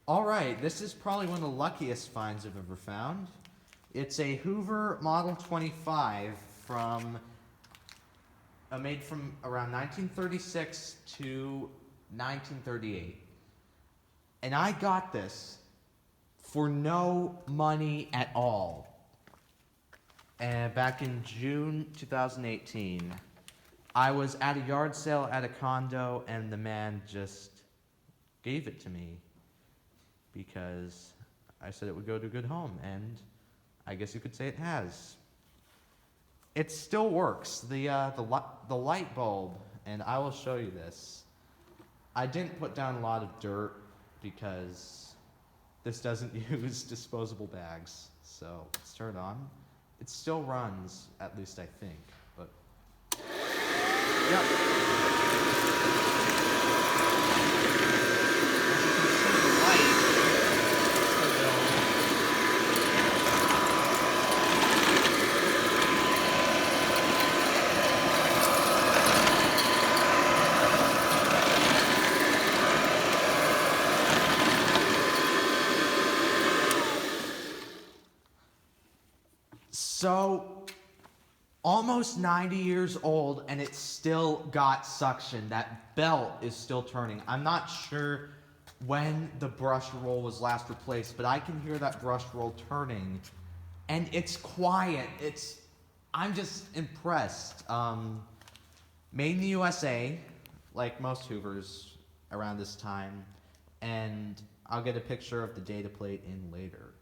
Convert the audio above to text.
Alright, this is probably one of the luckiest finds I've ever found. It's a Hoover Model 25 from made from around 1936 to 1938. And I got this for no money at all. And back in June 2018, I was at a yard sale at a condo, and the man just gave it to me because I said it would go to a good home, and I guess you could say it has. It still works. The light bulb, and I will show you this. I didn't put down a lot of dirt because this doesn't use disposable bags. So let's turn it on. It still runs, at least I think. But yep. So, almost 90 years old, and it's still got suction. That belt is still turning. I'm not sure when the brush roll was last replaced, but I can hear that brush roll turning, and it's quiet. I'm just impressed. Made in the USA, like most Hoovers around this time, and I'll get a picture of the data plate in later.